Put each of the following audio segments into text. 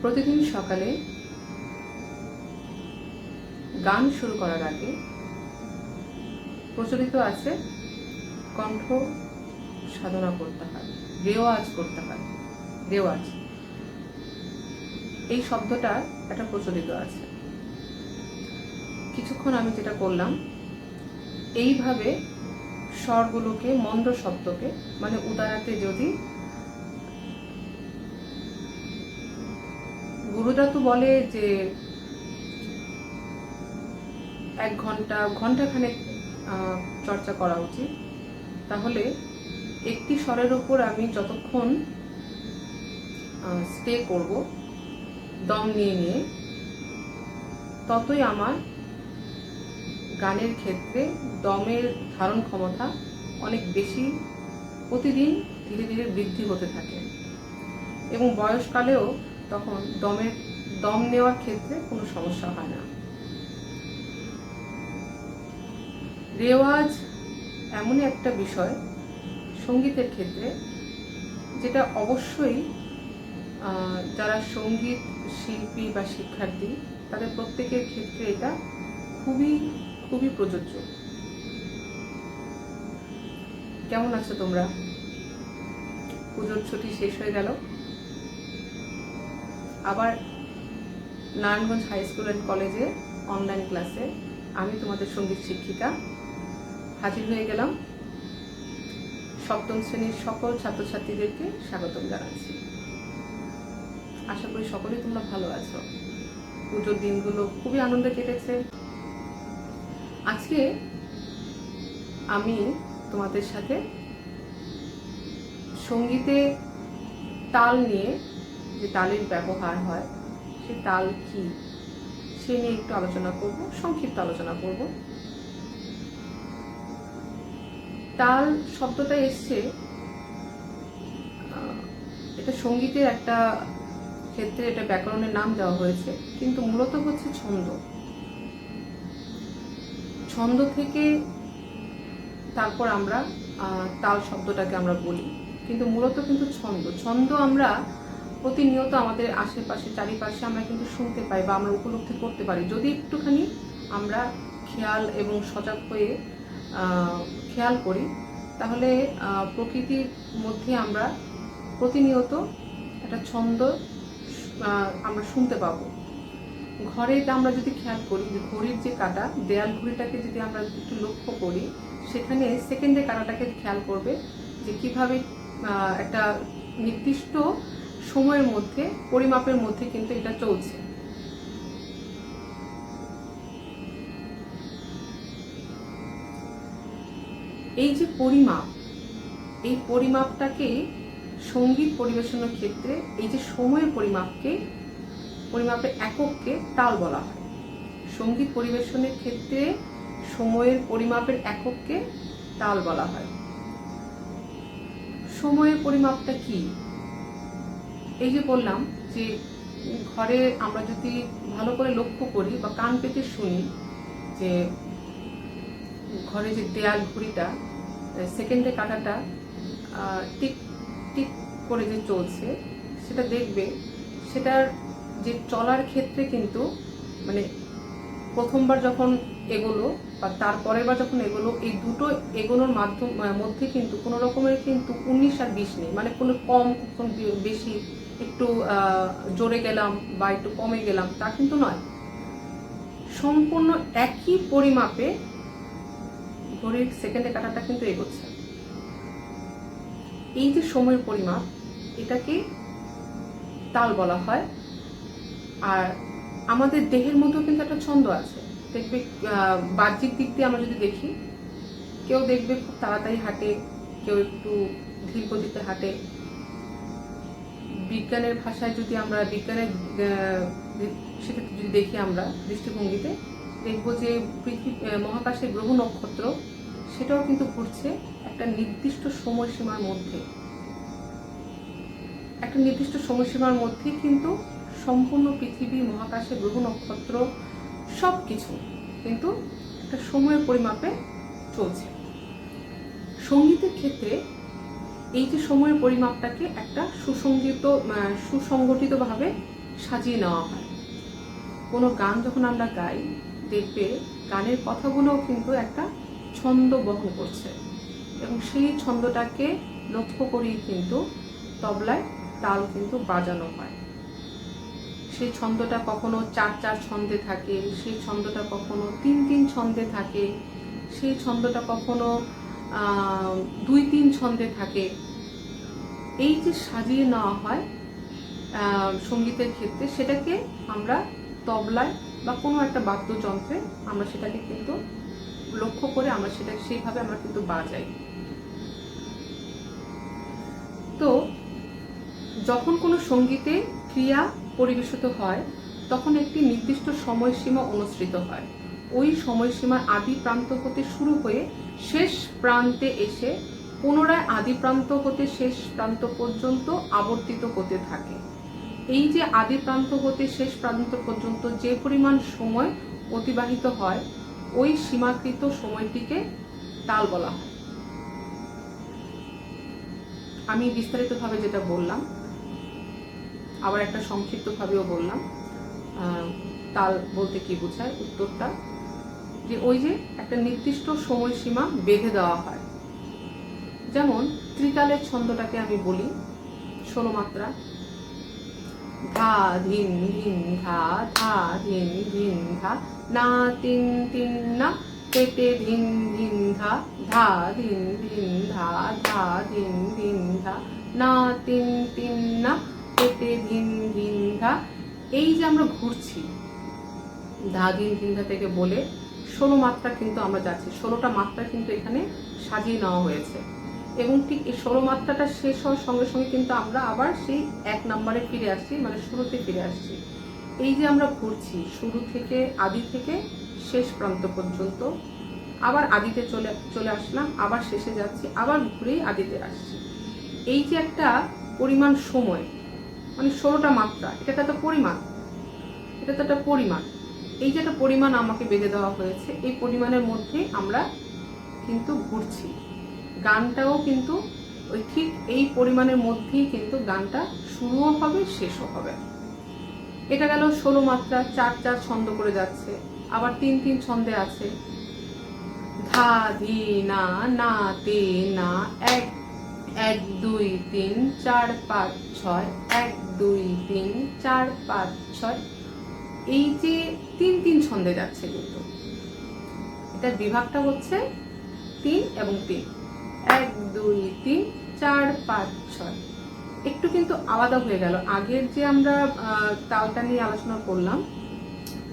প্রতিদিন সকালে গান শুরু করার আগে প্রচলিত আছে কণ্ঠ সাধনা করতে হয়, রেওয়াজ করতে হয়। রেওয়াজ এই শব্দটা একটা প্রচলিত আছে। কিছুক্ষণ আমি যেটা করলাম, এইভাবে স্বরগুলোকে, মন্দ শব্দকে, মানে উদারাতে যদি গুরুরা তো বলে যে 1 ঘন্টাখানেক চর্চা করা উচিত। তাহলে একটি স্বরের উপর আমি যতক্ষণ স্টে করব দম নিয়ে নিয়ে, ততই আমার গানের ক্ষেত্রে দমের ধারণ ক্ষমতা অনেক বেশি প্রতিদিন ধীরে ধীরে বৃদ্ধি হতে থাকে এবং বয়সকালেও তখন দম নেওয়ার ক্ষেত্রে কোনো সমস্যা হয় না। রেওয়াজ এমনই একটা বিষয় সঙ্গীতের ক্ষেত্রে, যেটা অবশ্যই যারা সঙ্গীত শিল্পী বা শিক্ষার্থী তাদের প্রত্যেকের ক্ষেত্রে এটা খুবই খুবই প্রযোজ্য। কেমন আছো তোমরা? পুজোর ছুটি শেষ হয়ে গেল, আবার নারায়ণগঞ্জ হাই স্কুল অ্যান্ড কলেজে অনলাইন ক্লাসে আমি তোমাদের সঙ্গীত শিক্ষিকা হাজির হয়ে গেলাম। 7ম শ্রেণীর সকল ছাত্রছাত্রীদেরকে স্বাগতম জানাচ্ছি। আশা করি সকলেই তোমরা ভালো আছো। পুজোর দিনগুলো খুবই আনন্দে কেটেছে। আজকে আমি তোমাদের সাথে সঙ্গীতে তাল নিয়ে, যে তালের ব্যবহার হয়, সে তাল কি, সে নিয়ে একটু আলোচনা করব, সংক্ষিপ্ত আলোচনা করব। তাল শব্দটা এসছে, এটা সঙ্গীতের একটা ক্ষেত্রে এটা ব্যাকরণের নাম দেওয়া হয়েছে, কিন্তু মূলত হচ্ছে ছন্দ। ছন্দ থেকে তারপর আমরা তাল শব্দটাকে আমরা বলি, কিন্তু মূলত কিন্তু ছন্দ আমরা প্রতিনিয়ত আমাদের আশেপাশে চারিপাশে আমরা কিন্তু শুনতে পাই বা আমরা উপলব্ধি করতে পারি, যদি একটুখানি আমরা খেয়াল এবং সজাগ হয়ে খেয়াল করি। তাহলে প্রকৃতির মধ্যে আমরা প্রতিনিয়ত একটা ছন্দ আমরা শুনতে পাবো। ঘরে আমরা যদি খেয়াল করি, যে ঘড়ির যে কাঁটা, দেয়াল ঘড়িটাকে যদি আমরা একটু লক্ষ্য করি, সেখানে সেকেন্ডের কাঁটাটাকে খেয়াল করবে যে কিভাবে একটা নির্দিষ্ট সময়ের মধ্যে, পরিমাপের মধ্যে কিন্তু এটা চলছে। এই যে পরিমাপ, এই পরিমাপটাকে সঙ্গীত পরিবেশনের ক্ষেত্রে এই যে সময়ের পরিমাপের একককে তাল বলা হয়। সঙ্গীত পরিবেশনের ক্ষেত্রে সময়ের পরিমাপের একককে তাল বলা হয়। সময়ের পরিমাপটা কি? এই যে বললাম যে ঘরে আমরা যদি ভালো করে লক্ষ্য করি বা কান পেতে শুনি যে ঘরে যে দেয়াল ঘড়িটা সেকেন্ডে কাঁটাটা টিক টিক করে যে চলছে, সেটা দেখবে সেটার যে চলার ক্ষেত্রে কিন্তু মানে প্রথমবার যখন এগোলো বা তারপরের বার যখন এগোলো, এই দুটো এগোনোর মধ্যে কিন্তু কোনো রকমের কিন্তু 19 আর 20 নেই, মানে কোনো কম কোনো বেশি, একটু জোরে গেলাম বা একটু কমে গেলাম তা কিন্তু নয়। সম্পূর্ণ একই পরিমাপে ঘড়ির সেকেন্ডে কাঁটাটা কিন্তু এগোচ্ছে। এই যে সময়ের পরিমাপ, এটাকে তাল বলা হয়। আর আমাদের দেহের মধ্যেও কিন্তু একটা ছন্দ আছে। দেখবে বাহ্যিক দিক দিয়ে আমরা যদি দেখি, কেউ দেখবে খুব তাড়াতাড়ি হাঁটে, কেউ একটু ধীর গতিতে হাঁটে। বিজ্ঞানের ভাষায় যদি আমরা বিজ্ঞানের সেটা যদি দেখি আমরা দৃষ্টিভঙ্গিতে, দেখবো যে পৃথিবী মহাকাশে গ্রহ নক্ষত্র সেটাও কিন্তু ঘুরছে একটা নির্দিষ্ট সময়সীমার মধ্যে। একটা নির্দিষ্ট সময়সীমার মধ্যে কিন্তু সম্পূর্ণ পৃথিবী, মহাকাশে গ্রহ নক্ষত্র সব কিছু কিন্তু একটা সময়ের পরিমাপে চলছে। সঙ্গীতের ক্ষেত্রে এই যে সময়ের পরিমাপটাকে একটা সুসংগঠিতভাবে সাজিয়ে নেওয়া হয়। কোনো গান যখন আমরা গাই, দেখবে গানের কথাগুলোও কিন্তু একটা ছন্দ বহন করছে, এবং সেই ছন্দটাকে লক্ষ্য করেই কিন্তু তবলায় তাল কিন্তু বাজানো হয়। সেই ছন্দটা কখনো 4-4 ছন্দে থাকে, সেই ছন্দটা কখনো 3-3 ছন্দে থাকে, সেই ছন্দটা কখনো 2-3 ছন্দে থাকে। এই যে সাজিয়ে নেওয়া হয় সঙ্গীতের ক্ষেত্রে, সেটাকে আমরা তবলায় বা কোনো একটা বাদ্যযন্ত্রে আমরা সেটাকে কিন্তু লক্ষ্য করে আমরা সেটা সেইভাবে আমরা কিন্তু বাজাই। তো যখন কোনো সঙ্গীতে ক্রিয়া পরিবেশিত হয়, তখন একটি নির্দিষ্ট সময়সীমা অনুসৃত হয়। ওই সময়সীমার আদি প্রান্ত হতে শুরু হয়ে শেষ প্রান্তে এসে পুনরায় আদি প্রান্ত হতে শেষ প্রান্ত পর্যন্ত আবর্তিত হতে থাকে। এই যে আদি প্রান্ত হতে শেষ প্রান্ত পর্যন্ত যে পরিমাণ সময় অতিবাহিত হয়, ওই সীমাকৃত সময়টিকে তাল বলা হয়। আমি বিস্তারিতভাবে যেটা বললাম, আবার একটা সংক্ষিপ্তভাবেও বললাম তাল বলতে কি বোঝায়। উত্তরটা যে ওই যে একটা নির্দিষ্ট সময়সীমা বেঁধে দেওয়া হয়। যেমন ত্রিতালের ছন্দটাকে আমি বলি 16 মাত্রা, ধা ধিন ধিন ধা, ধা ধিন ধিন ধা, না তিন তিন না, পেটে ধিন ধিন ধা, ধা ধিন ধিন ধা, ধা ধিন ধিন ধা, না তিন তিন না, পেটে ধিন ধিন ধা। এই যে আমরা ঘুরছি ধা ধিন ধিন ধা থেকে বলে 16 মাত্রা কিন্তু আমরা যাচ্ছি। 16টা মাত্রা কিন্তু এখানে সাজিয়ে নেওয়া হয়েছে, এবং ঠিক এই 16 মাত্রাটা শেষ হওয়ার সঙ্গে সঙ্গে কিন্তু আমরা আবার সেই 1 নম্বরে ফিরে আসছি, মানে শুরুতে ফিরে আসছি। এই যে আমরা ঘুরছি শুরু থেকে, আদি থেকে শেষ প্রান্ত পর্যন্ত, আবার আদিতে চলে আসলাম, আবার শেষে যাচ্ছি, আবার ঘুরেই আদিতে আসছি। এই যে একটা পরিমাণ সময়, মানে 16টা মাত্রা, এটা তো একটা পরিমাণ, এটা তো একটা পরিমাণ। এই যে একটা পরিমাণ আমাকে বেঁধে দেওয়া হয়েছে, এই পরিমাণের মধ্যে আমরা কিন্তু ঘুরছি। গানটাও কিন্তু ওই ঠিক এই পরিমাণের মধ্যেই কিন্তু গানটা শুরুও হবে, শেষও হবে। এটা গেল 16 মাত্রা, 4-4 ছন্দ করে যাচ্ছে, আবার 3-3 ছন্দে আছে। ধা ধি না, না তে না, 1 1 2 3 4 5 6, 1 2 3 4 5 6। এই যে 3-3 ছন্দে যাচ্ছে, কিন্তু এটার বিভাগটা হচ্ছে 3 এবং 3, 1 2 3 4 5 6। একটু কিন্তু আলাদা হয়ে গেল। আগের যে আমরা তালটা নিয়ে আলোচনা করলাম,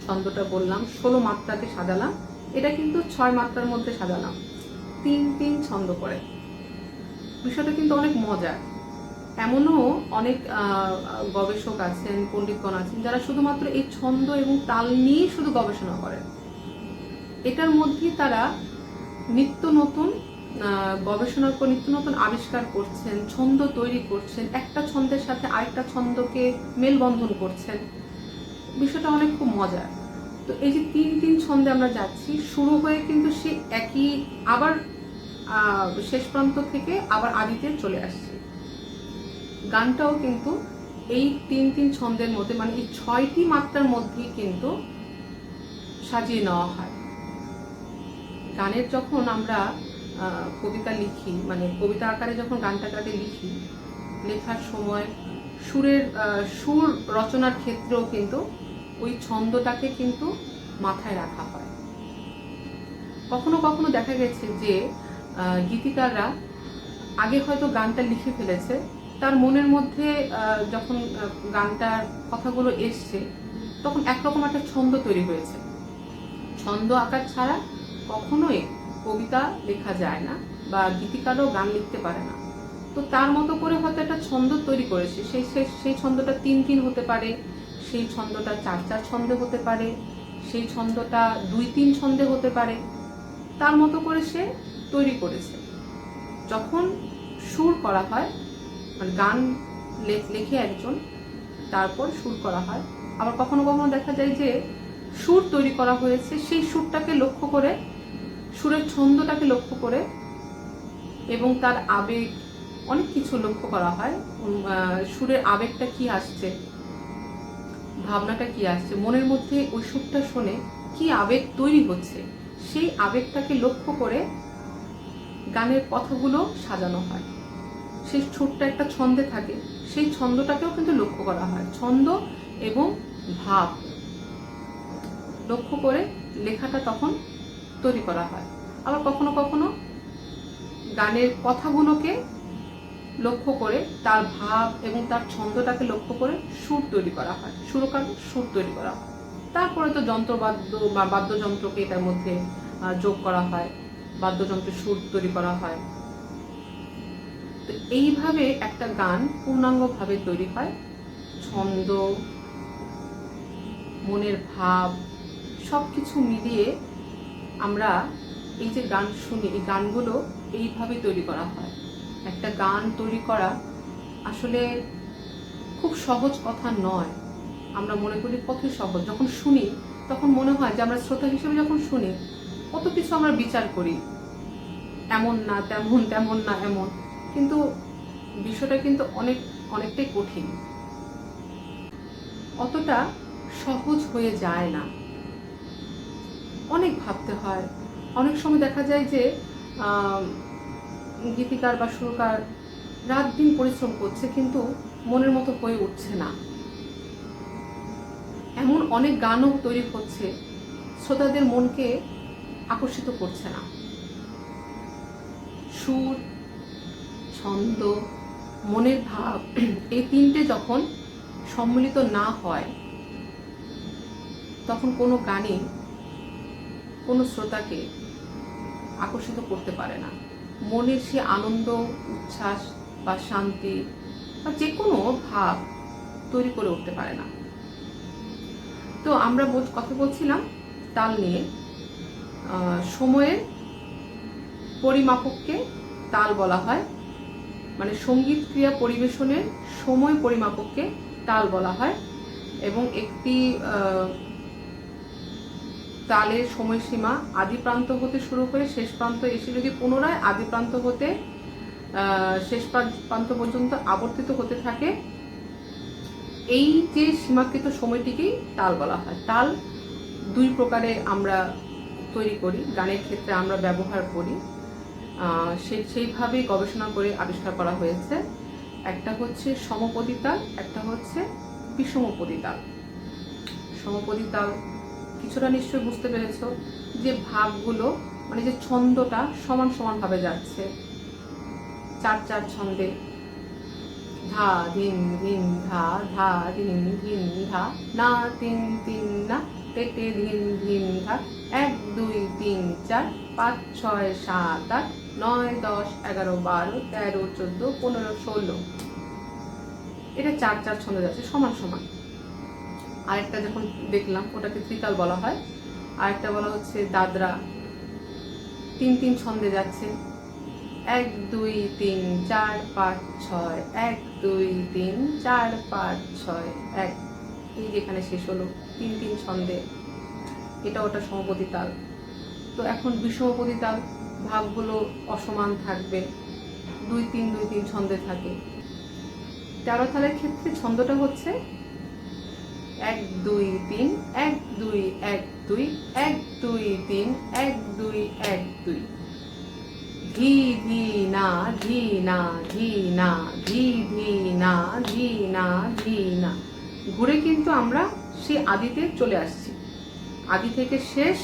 ছন্দটা বললাম, 16 মাত্রাতে সাজালাম, এটা কিন্তু 6 মাত্রার মধ্যে সাজালাম, 3-3 ছন্দ করে। বিষয়টা কিন্তু অনেক মজার। এমনও অনেক গবেষক আছেন, পণ্ডিতগণ আছেন, যারা শুধুমাত্র এই ছন্দ এবং তাল নিয়ে শুধু গবেষণা করেন। এটার মধ্যে তারা নিত্য নতুন গবেষণার পর নিত্য নতুন আবিষ্কার করছেন, ছন্দ তৈরি করছেন, একটা ছন্দের সাথে আরেকটা ছন্দকে মেলবন্ধন করছেন। বিষয়টা অনেক খুব মজার। তো এই যে তিন তিন ছন্দে আমরা যাচ্ছি, শুরু হয়ে কিন্তু সে একই আবার শেষ প্রান্ত থেকে আবার আদিতে চলে আসছে। গানটাও কিন্তু এই তিন তিন ছন্দের মধ্যে, মানে এই 6টি মাত্রার মধ্যেই কিন্তু সাজিয়ে নেওয়া হয়। গানের যখন আমরা কবিতা লিখি, মানে কবিতা আকারে যখন গানটাকে লিখি, লেখার সময় সুর রচনার ক্ষেত্রেও কিন্তু ওই ছন্দটাকে কিন্তু মাথায় রাখা হয়। কখনো কখনো দেখা গেছে যে গীতিকাররা আগে হয়তো গানটা লিখে ফেলেছে, তার মনের মধ্যে যখন গানটার কথাগুলো এসছে তখন একরকম একটা ছন্দ তৈরি হয়েছে। ছন্দ আকার ছাড়া কখনোই কবিতা লেখা যায় না, বা গীতিকারও গান লিখতে পারে না। তো তার মতো করে হয়তো একটা ছন্দ তৈরি করেছে। সেই ছন্দটা 3-3 হতে পারে, সেই ছন্দটা 4-4 ছন্দে হতে পারে, সেই ছন্দটা 2-3 ছন্দে হতে পারে। তার মতো করে সে তৈরি করেছে। যখন সুর করা হয়, মানে গান লেখে একজন, তারপর সুর করা হয়। আবার কখনো কখনো দেখা যায় যে সুর তৈরি করা হয়েছে, সেই সুরটাকে লক্ষ্য করে, সুরের ছন্দটাকে লক্ষ্য করে এবং তার আবেগ, অনেক কিছু লক্ষ্য করা হয়। সুরের আবেগটা কি আসছে, ভাবনাটা কি আসছে, মনের মধ্যে ওই সুরটা শুনে কি আবেগ তৈরি হচ্ছে, সেই আবেগটাকে লক্ষ্য করে গানের কথাগুলো সাজানো হয়। সেই সুরটা একটা ছন্দে থাকে, সেই ছন্দটাকেও কিন্তু লক্ষ্য করা হয়। ছন্দ এবং ভাব লক্ষ্য করে লেখাটা তখন তৈরি করা হয়। আবার কখনো কখনো গানের কথাগুলোকে লক্ষ্য করে, তার ভাব এবং তার ছন্দটাকে লক্ষ্য করে সুর তৈরি করা হয়, সুরকার সুর তৈরি করা হয়। তারপরে তো যন্ত্রবাদ্য বা বাদ্যযন্ত্রকে এটার মধ্যে যোগ করা হয়, বাদ্যযন্ত্রের সুর তৈরি করা হয়। তো এইভাবে একটা গান পূর্ণাঙ্গভাবে তৈরি হয়। ছন্দ, মনের ভাব সবকিছু মিলিয়ে আমরা এই যে গান শুনি, এই গানগুলো এইভাবে তৈরি করা হয়। একটা গান তৈরি করা আসলে খুব সহজ কথা নয়। আমরা মনে করি কত সহজ, যখন শুনি তখন মনে হয় যে আমরা শ্রোতা হিসেবে যখন শুনি কত কিছু আমরা বিচার করি, এমন না তেমন, তেমন না এমন, কিন্তু বিষয়টা কিন্তু অনেকটাই কঠিন, অতটা সহজ হয়ে যায় না। অনেক ভাবতে হয়। অনেক সময় দেখা যায় যে গীতিকার বা সুরকার রাত দিন পরিশ্রম করছে, কিন্তু মনের মতো হয়ে উঠছে না। এমন অনেক গানও তৈরি হচ্ছে, শ্রোতাদের মনকে আকর্ষিত করছে না। সুর, ছন্দ, মনের ভাব, এই তিনটে যখন সম্মিলিত না হয়, তখন কোনো গানই কোনো শ্রোতাকে আকর্ষিত করতে পারে না। মনের সে আনন্দ, উচ্ছ্বাস বা শান্তি বা যে কোনো ভাব তৈরি করে উঠতে পারে না। তো আমরা কথা বলছিলাম তাল নিয়ে। সময়ের পরিমাপককে তাল বলা হয়, মানে সঙ্গীত ক্রিয়া পরিবেশনের সময় পরিমাপককে তাল বলা হয়। এবং একটি তালের সময়সীমা আদি প্রান্ত হতে শুরু করে শেষ প্রান্ত এসে যদি পুনরায় আদি প্রান্ত হতে শেষ প্রান্ত পর্যন্ত আবর্তিত হতে থাকে, এই যে সীমাকৃত সময়টিকেই তাল বলা হয়। তাল 2 প্রকারে আমরা তৈরি করি, গানের ক্ষেত্রে আমরা ব্যবহার করি, সেইভাবেই গবেষণা করে আবিষ্কার করা হয়েছে। একটা হচ্ছে সমপদী তাল, একটা হচ্ছে বিষমপদী তাল। সমপদী তাল কিছুটা নিশ্চয়ই বুঝতে পেরেছ, যে ভাগগুলো, মানে যে ছন্দটা সমান সমান ভাবে যাচ্ছে, 4-4 ছন্দে, ধা ধিন ধিন ধা, ধা ধিন ধিন ধা, না 3-3 না, তে তে ধিন ধিন ধা, 1 2 3 4 5 6 7 8 9 10 11 12 13 14 15 16, এটা 4-4 ছন্দে যাচ্ছে সমান সমান। আরেকটা যখন দেখলাম ওটাকে ত্রিতাল বলা হয়। আরেকটা বলা হচ্ছে দাদরা, 3-3 ছন্দে যাচ্ছে, 1 2 3 4 5 6, 1 2 3 4 5 6, 1। এই যেখানে শেষ হলো 3 3 ছন্দে, এটা ওটা সমপদী তাল। তো এখন বিষমপদী তাল, ভাগগুলো অসমান থাকবে, 2 3 2 3 ছন্দে থাকে। 13 তালের ক্ষেত্রে ছন্দটা হচ্ছে 1 2 3 1 2 1 2 1 2 3 1 2 1 2। ধি ধি না ধি না ধি না ধি ধি না ধি না ধি না, ঘুরে কিন্তু আমরা সেই আদিতে চলে আসছি। আদি থেকে শেষ,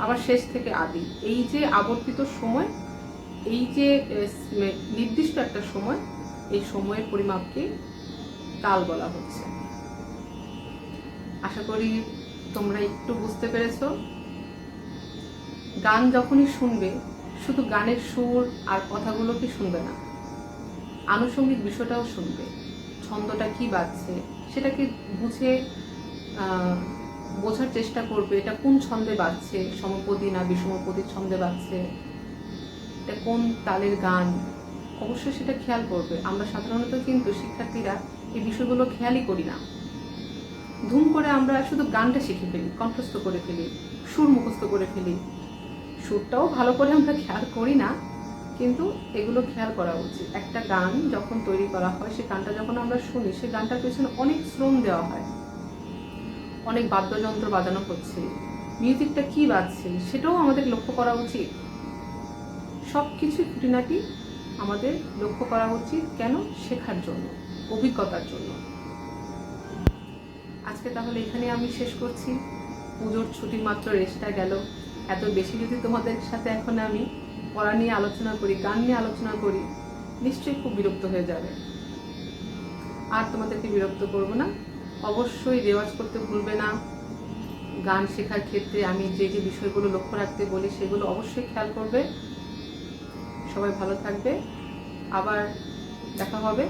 আবার শেষ থেকে আদি, এই যে আবর্তিত সময়, এই যে নির্দিষ্ট একটা সময়, এই সময়ের পরিমাপকে তাল বলা হচ্ছে। আশা করি তোমরা একটু বুঝতে পেরেছো। গান যখনই শুনবে, শুধু গানের সুর আর কথাগুলোকে শুনবে না, আনুষঙ্গিক বিষয়টাও শুনবে। ছন্দটা কি বাজছে সেটাকে বুঝে বোঝার চেষ্টা করবে, এটা কোন ছন্দে বাজছে, সমপদী না বিষমপদী ছন্দে বাজছে, এটা কোন তালের গান, অবশ্যই সেটা খেয়াল করবে। আমরা সাধারণত কিন্তু শিক্ষার্থীরা এই বিষয়গুলো খেয়ালই করি না। ধুম করে আমরা শুধু গানটা শিখে ফেলি, কণ্ঠস্থ করে ফেলি, সুর মুখস্থ করে ফেলি। সুরটাও ভালো করে আমরা খেয়াল করি না, কিন্তু এগুলো খেয়াল করা উচিত। একটা গান যখন তৈরি করা হয়, সে গানটা যখন আমরা শুনি, সে গানটার পেছনে অনেক শ্রম দেওয়া হয়, অনেক বাদ্যযন্ত্র বাজানো হচ্ছে, মিউজিকটা কি বাজছে সেটাও আমাদের লক্ষ্য করা উচিত। সব কিছু খুঁটিনাটি আমাদের লক্ষ্য করা উচিত। কেন? শেখার জন্য, অভিজ্ঞতার জন্য। আজকে তাহলে এখানে আমি শেষ করছি। পুজোর ছুটি মাত্র রেস্টটা গেল। এত বেশি যদি তোমাদের সাথে এখন আমি পড়া নিয়ে আলোচনা করি, গান নিয়ে আলোচনা করি, নিশ্চয়ই খুব বিরক্ত হয়ে যাবে। আর তোমাদেরকে বিরক্ত করব না। অবশ্যই রেওয়াজ করতে ভুলবে না। গান শেখার ক্ষেত্রে আমি যে যে বিষয়গুলো লক্ষ্য রাখতে বলি, সেগুলো অবশ্যই খেয়াল করবে। সবাই ভালো থাকবে, আবার দেখা হবে।